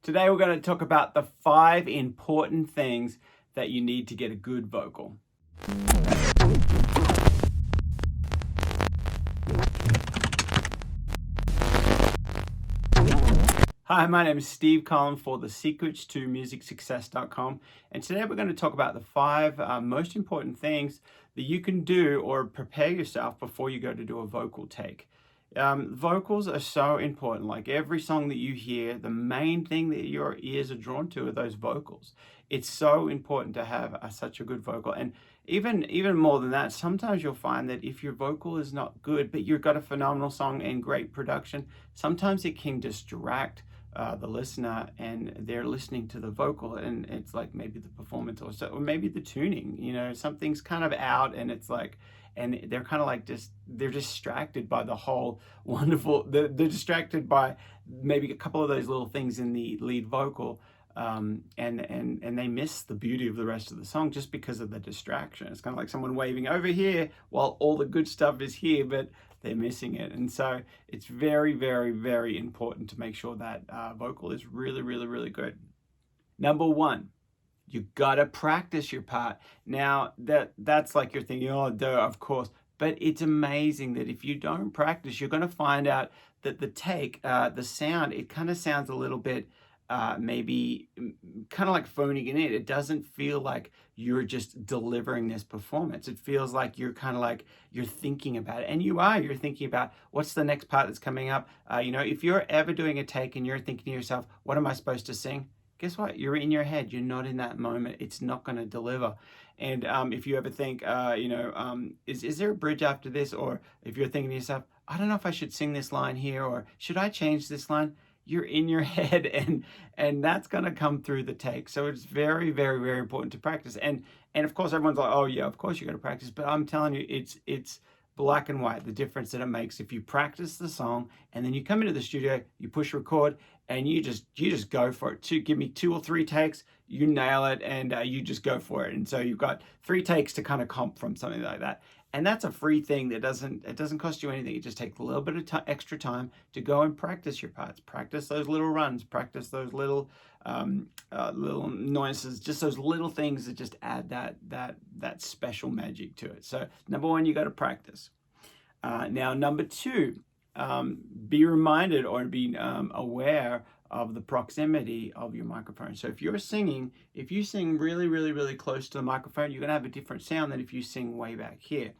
Today we're going to talk about the 5 important things that you need to get a good vocal. Hi, my name is Steve Collins for the Secrets to MusicSuccess.com, and today we're going to talk about the 5 most important things that you can do or prepare yourself before you go to do a vocal take. Vocals are so important. Like every song that you hear, the main thing that your ears are drawn to are those vocals. It's so important to have such a good vocal. And even more than that, sometimes you'll find that if your vocal is not good, but you've got a phenomenal song and great production, sometimes it can distract the listener, and they're listening to the vocal, and it's like maybe the performance or maybe the tuning, something's kind of out, and it's like, and they're kind of like they're distracted by the whole wonderful, they're distracted by maybe a couple of those little things in the lead vocal, and they miss the beauty of the rest of the song just because of the distraction. It's kind of like someone waving over here while all the good stuff is here, but they're missing it. And so it's very, very, very important to make sure that vocal is really, really, really good. Number 1, you gotta practice your part. Now that's like you're thinking, oh, duh, of course. But it's amazing that if you don't practice, you're gonna find out that the take, the sound, it kind of sounds a little bit maybe kind of like phoning it in. It doesn't feel like you're just delivering this performance. It feels like you're kind of like you're thinking about it, and you're thinking about what's the next part that's coming up. If you're ever doing a take and you're thinking to yourself, what am I supposed to sing? Guess what? You're in your head. You're not in that moment. It's not going to deliver. And if you ever think, is there a bridge after this? Or if you're thinking to yourself, I don't know if I should sing this line here, or should I change this line? You're in your head, and that's going to come through the take. So it's very, very, very important to practice. And of course, everyone's like, oh yeah, of course you got to practice. But I'm telling you, it's black and white, the difference that it makes if you practice the song and then you come into the studio, you push record, and you just go for it. Give me 2 or 3 takes, you nail it, and you just go for it. And so you've got 3 takes to kind of comp from something like that. And that's a free thing that doesn't cost you anything. It just takes a little bit of extra time to go and practice your parts, practice those little runs, practice those little nuances, just those little things that just add that special magic to it. So number 1, you got to practice. Now number 2, be reminded or be aware of the proximity of your microphone. So if you sing really, really, really close to the microphone, you're gonna have a different sound than if you sing way back here.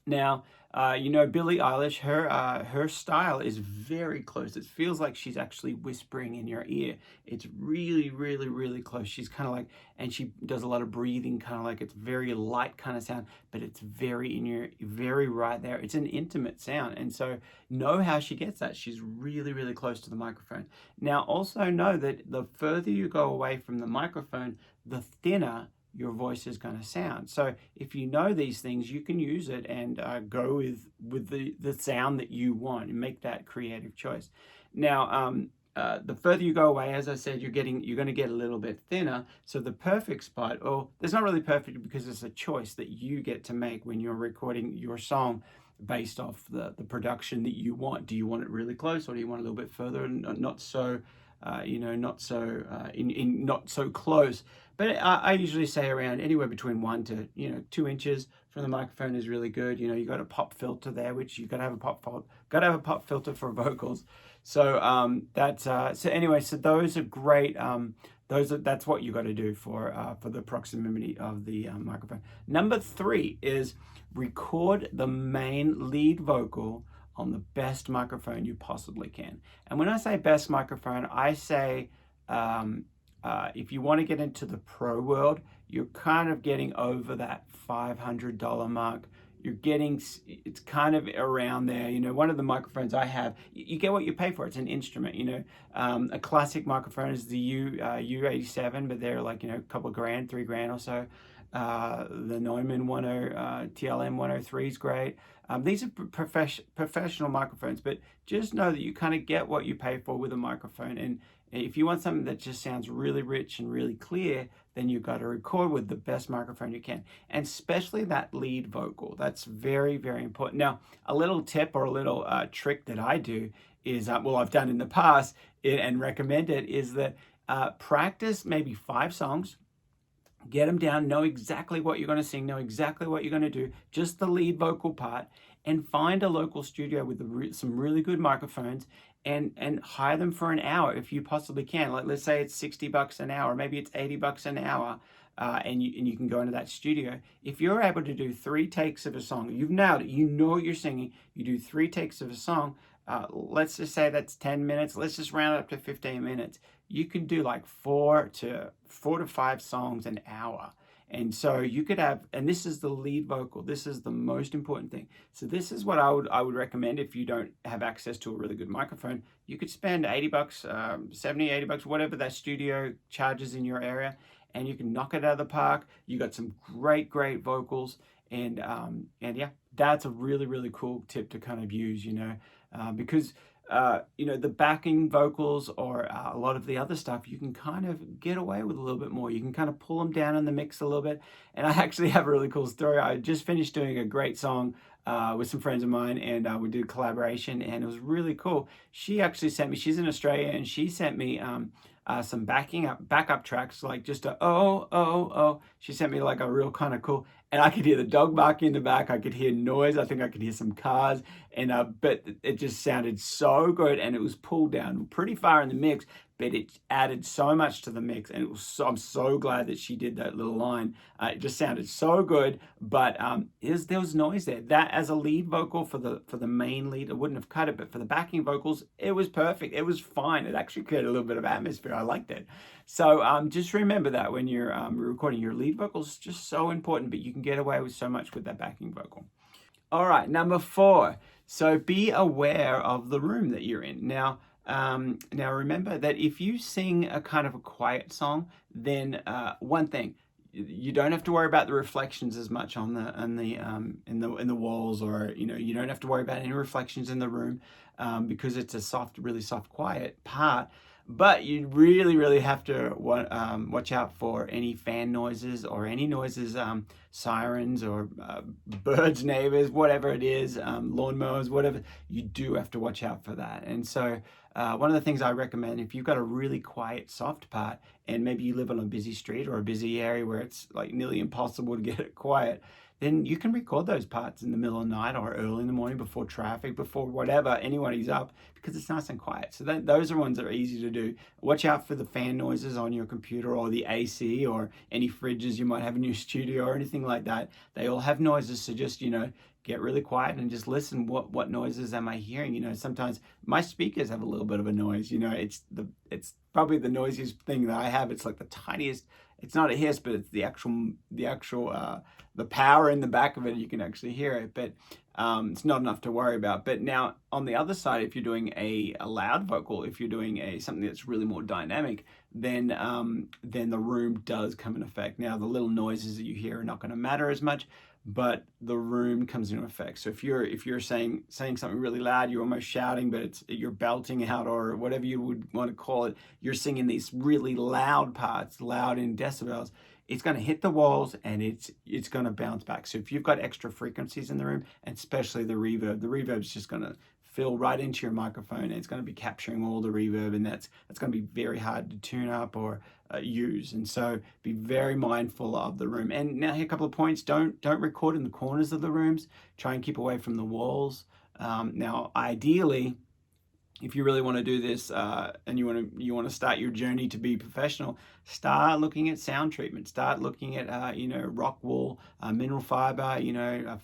Now, Billie Eilish, her style is very close. It feels like she's actually whispering in your ear. It's really, really, really close. She's kind of like, and she does a lot of breathing, kind of like it's very light kind of sound, but it's very right there. It's an intimate sound. And so know how she gets that. She's really, really close to the microphone. Now, also know that the further you go away from the microphone, the thinner your voice is going to sound. So if you know these things, you can use it and go with the sound that you want and make that creative choice. Now, the further you go away, as I said, you're going to get a little bit thinner. So the perfect spot, or it's not really perfect because it's a choice that you get to make when you're recording your song based off the production that you want. Do you want it really close, or do you want a little bit further and not so not so close? But I usually say around anywhere between 1 to 2 inches from the microphone is really good. You got a pop filter there, which you got to have a pop filter for vocals. So so those are great. That's what you got to do for the proximity of the microphone. Number 3 is record the main lead vocal on the best microphone you possibly can. And when I say best microphone, I say if you want to get into the pro world, you're kind of getting over that $500 mark. It's kind of around there. One of the microphones I have, you get what you pay for. It's an instrument. A classic microphone is the U87, but they're like, a couple of grand, $3,000 or so. The Neumann TLM 103 is great. These are professional microphones, but just know that you kind of get what you pay for with a microphone. And if you want something that just sounds really rich and really clear, then you've got to record with the best microphone you can, and especially that lead vocal. That's very, very important. Now, a little tip or a little trick that I do is, I've done in the past, and recommend it is that practice maybe 5 songs. Get them down, know exactly what you're going to sing, know exactly what you're going to do, just the lead vocal part, and find a local studio with some really good microphones and hire them for an hour if you possibly can. Like, let's say it's $60 an hour, maybe it's $80 an hour, and you can go into that studio. If you're able to do 3 takes of a song, you've nailed it, you know what you're singing, you do 3 takes of a song, let's just say that's 10 minutes, let's just round it up to 15 minutes. You can do like 4 to 5 songs an hour. And so you could have, and this is the lead vocal, this is the most important thing. So this is what I would recommend if you don't have access to a really good microphone. You could spend $80, 70, $80, whatever that studio charges in your area, and you can knock it out of the park. You got some great vocals, and yeah, that's a really cool tip to kind of use, because the backing vocals or a lot of the other stuff, you can kind of get away with a little bit more. You can kind of pull them down in the mix a little bit. And I actually have a really cool story. I just finished doing a great song with some friends of mine, and we did a collaboration, and it was really cool. She actually sent me, she's in Australia, and she sent me some backup tracks, like just a oh. She sent me like a real kind of cool, and I could hear the dog barking in the back. I could hear noise. I think I could hear some cars, and but it just sounded so good, and it was pulled down pretty far in the mix, but it added so much to the mix, and I'm so glad that she did that little line. It just sounded so good, but there was noise there. That as a lead vocal for the main lead, I wouldn't have cut it, but for the backing vocals, it was perfect. It was fine. It actually created a little bit of atmosphere. I liked it. So just remember that when you're recording your lead vocals, just so important, but you can get away with so much with that backing vocal. All right, number 4. So be aware of the room that you're in. Now remember that if you sing a kind of a quiet song, then one thing, you don't have to worry about the reflections as much in the walls, or you don't have to worry about any reflections in the room, because it's a really soft, quiet part. But you really have to watch out for any fan noises or any noises, sirens or birds, neighbors, whatever it is, lawnmowers, whatever. You do have to watch out for that. And so one of the things I recommend, if you've got a really quiet, soft part, and maybe you live on a busy street or a busy area where it's like nearly impossible to get it quiet, then you can record those parts in the middle of the night or early in the morning before traffic, before whatever, anybody's up, because it's nice and quiet. So those are ones that are easy to do. Watch out for the fan noises on your computer or the AC or any fridges you might have in your studio or anything like that. They all have noises, so just, get really quiet and just listen. What noises am I hearing? Sometimes my speakers have a little bit of a noise. It's probably the noisiest thing that I have. It's like the tiniest. It's not a hiss, but it's the power in the back of it. You can actually hear it, but it's not enough to worry about. But now on the other side, if you're doing a loud vocal, if you're doing something that's really more dynamic, then the room does come in effect. Now the little noises that you hear are not going to matter as much, but the room comes into effect. So if you're saying something really loud, you're almost shouting, but you're belting out, or whatever you would want to call it, you're singing these really loud parts, loud in decibels, it's going to hit the walls and it's going to bounce back. So if you've got extra frequencies in the room, and especially the reverb is just going to fill right into your microphone, and it's going to be capturing all the reverb, and that's going to be very hard to tune up or use. And so be very mindful of the room. And now here are a couple of points. Don't record in the corners of the rooms. Try and keep away from the walls. Now ideally, if you really want to do this and you want to start your journey to be professional, start looking at sound treatment. Start looking at rock wool, mineral fiber.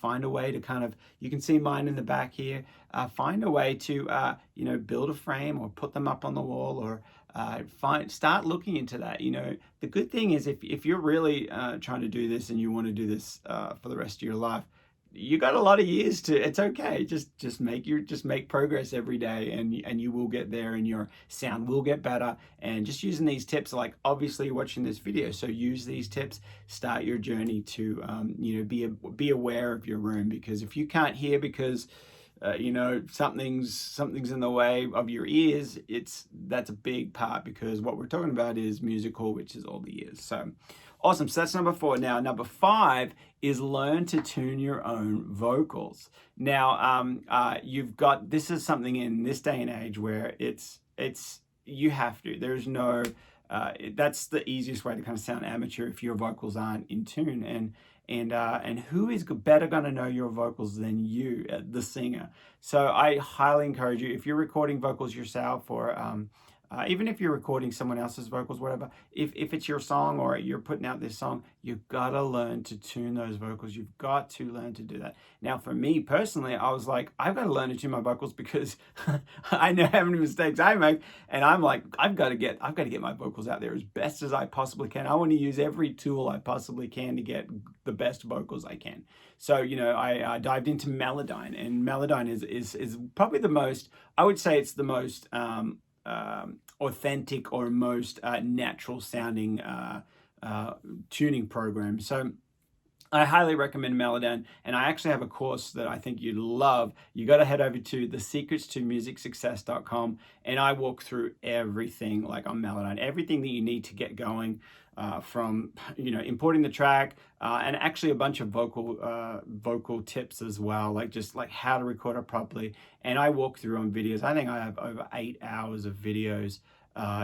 Find a way to kind of, you can see mine in the back here. Find a way to build a frame or put them up on the wall, or start looking into that. The good thing is if you're really trying to do this and you want to do this for the rest of your life, you got a lot of years to. It's okay. Just make progress every day, and you will get there, and your sound will get better. And just using these tips, like obviously watching this video, so use these tips. Start your journey to be aware of your room, because if you can't hear because something's in the way of your ears, that's a big part, because what we're talking about is musical, which is all the ears. So awesome. So that's number 4. Now, number 5 is learn to tune your own vocals. Now, this is something in this day and age where it's you have to. There's no, that's the easiest way to kind of sound amateur if your vocals aren't in tune. And who is better going to know your vocals than you, the singer? So I highly encourage you, if you're recording vocals yourself, or even if you're recording someone else's vocals, whatever, if it's your song or you're putting out this song, you've got to learn to tune those vocals. You've got to learn to do that. Now, for me personally, I was like, I've got to learn to tune my vocals because I know how many mistakes I make, and I'm like, I've got to get my vocals out there as best as I possibly can. I want to use every tool I possibly can to get the best vocals I can. So, you know, I dived into Melodyne, and Melodyne is probably the most, I would say it's the most authentic or most natural sounding tuning program. So I highly recommend Melodyne, and I actually have a course that I think you'd love. You got to head over to thesecrets2musicsuccess.com, and I walk through everything like on Melodyne, everything that you need to get going, from, you know, importing the track, and actually a bunch of vocal tips as well, like just like how to record it properly. And I walk through on videos. I think I have over 8 hours of videos,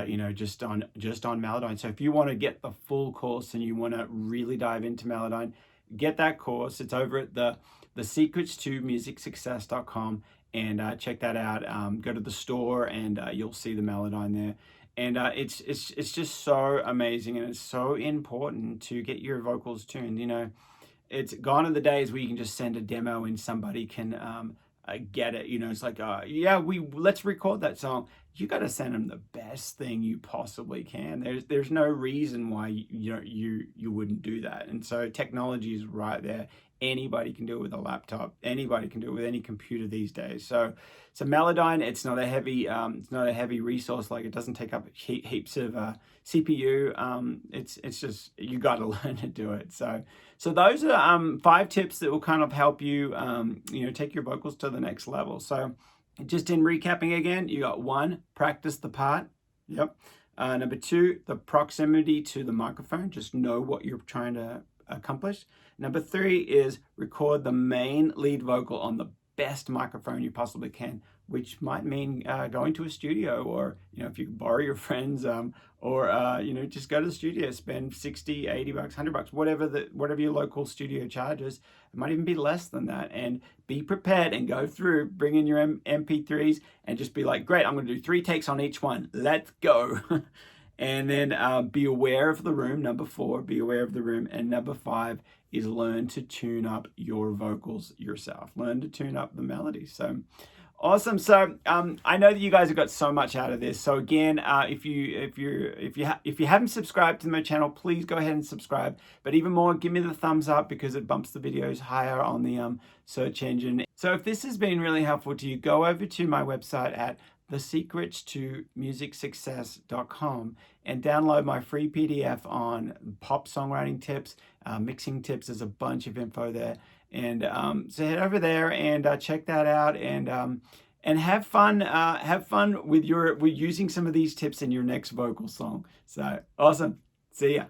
you know, just on Melodyne. So if you want to get the full course and you want to really dive into Melodyne, get that course. It's over at thesecrets2musicsuccess.com, and check that out. Go to the store, and you'll see the Melodyne there. And it's just so amazing, and it's so important to get your vocals tuned. You know, it's gone are the days where you can just send a demo and somebody can get it. You know, it's like, yeah, let's record that song. You got to send them the best thing you possibly can. There's no reason why you wouldn't do that. And so technology is right there. Anybody can do it with a laptop. Anybody can do it with any computer these days. So Melodyne, it's not a heavy resource. Like, it doesn't take up heaps of CPU. It's just, you got to learn to do it. So those are 5 tips that will kind of help you, you know, take your vocals to the next level. So just in recapping again, you got 1, practice the part. Yep. Number 2, the proximity to the microphone. Just know what you're trying to accomplish. Number 3 is record the main lead vocal on the best microphone you possibly can, which might mean going to a studio, or, you know, if you borrow your friends, or you know, just go to the studio, spend 60, 80 bucks, 100 bucks, whatever your local studio charges. It might even be less than that. And be prepared and go through, bring in your MP3s, and just be like, great, I'm going to do 3 takes on each one. Let's go. And then be aware of the room. Number 4, be aware of the room. And number 5 is learn to tune up your vocals yourself. Learn to tune up the melody. So awesome. So I know that you guys have got so much out of this. So again, if you haven't subscribed to my channel, please go ahead and subscribe. But even more, give me the thumbs up, because it bumps the videos higher on the search engine. So if this has been really helpful to you, go over to my website at thesecrets2musicsuccess.com and download my free PDF on pop songwriting tips, mixing tips. There's a bunch of info there. And so head over there and check that out, and have fun. Have fun with using some of these tips in your next vocal song. So awesome. See ya.